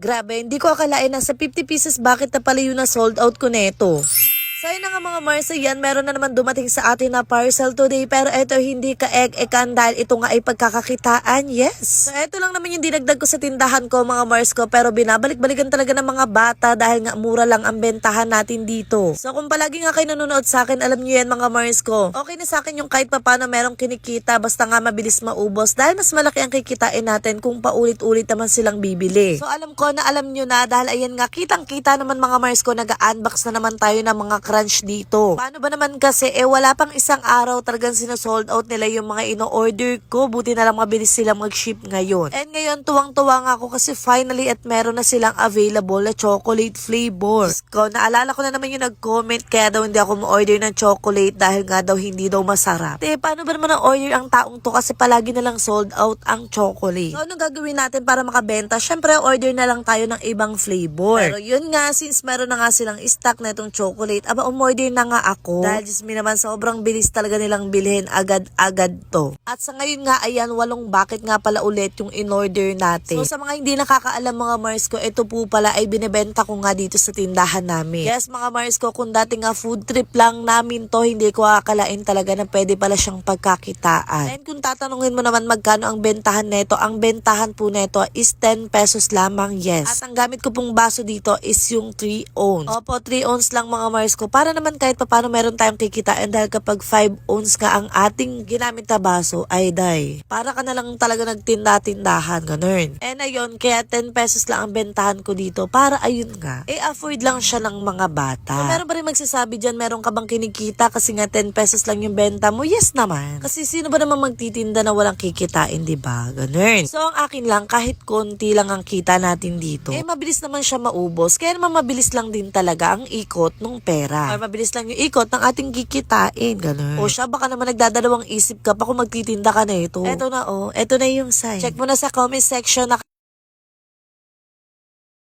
Grabe, hindi ko akalain na sa 50 pieces bakit na pala yun na sold out ko neto. So yun na nga mga Mars, yan, meron na naman dumating sa atin na parcel today, pero eto hindi ka-egg-ekan dahil ito nga ay pagkakakitaan, yes. So eto lang naman yung dinagdag ko sa tindahan ko mga Mars ko, pero binabalik-balikan talaga ng mga bata dahil nga mura lang ang bentahan natin dito. So kung palagi nga kayo nanonood sa akin, alam nyo yan mga Mars ko, okay na sa akin yung kahit papano merong kinikita, basta nga mabilis maubos dahil mas malaki ang kikitain natin kung paulit-ulit naman silang bibili. So alam ko na alam nyo na dahil ayan nga, kitang-kita naman mga Mars ko, nag-unbox na naman tayo ng mga crunch dito. Paano ba naman kasi wala pang isang araw talagang sinasold out nila yung mga ino-order ko. Buti na lang mabilis sila mag-ship ngayon. And ngayon tuwang-tuwa nga ako kasi finally at meron na silang available na chocolate flavor. Ko, naalala ko na naman yung nag-comment kaya daw hindi ako ma-order ng chocolate dahil nga daw hindi daw masarap. Paano ba naman ang-order ang taong to kasi palagi na lang sold out ang chocolate. So anong gagawin natin para makabenta? Syempre order na lang tayo ng ibang flavor. Pero yun nga, since meron na nga silang stock na itong chocolate, umorder na nga ako. Dahil just naman sobrang bilis talaga nilang bilhin agad-agad to. At sa ngayon nga ayan, 8 bucket nga pala ulit yung in-order natin. So sa mga hindi nakakaalam mga Mars ko, ito po pala ay binibenta ko nga dito sa tindahan namin. Yes mga Mars ko, kung dati nga food trip lang namin to, hindi ko akalain talaga na pwede pala siyang pagkakitaan. And kung tatanungin mo naman magkano ang bentahan neto, ang bentahan po neto is 10 pesos lamang, yes. At ang gamit ko pong baso dito is yung 3 ounce. Opo, 3 ounce lang mga Mars ko. Para naman kahit paano meron tayong kikitain dahil kapag 5 ounce nga ang ating ginamit na baso ay day. Para ka na lang talaga nagtinda-tindahan, ganun. And ayun, kaya 10 pesos lang ang bentahan ko dito para ayun nga, afford lang siya ng mga bata. So, meron pa rin magsasabi dyan, meron ka bang kinikita kasi nga 10 pesos lang yung benta mo? Yes naman. Kasi sino ba naman magtitinda na walang kikitain, diba? Ganun. So ang akin lang, kahit konti lang ang kita natin dito, mabilis naman siya maubos. Kaya naman mabilis lang din talaga ang ikot ng pera. Or mabilis lang yung ikot ng ating kikitain, ganun. O siya, baka naman nagdadalawang isip ka pa kung magtitinda ka na ito. Eto na yung size. Check mo na sa comment section na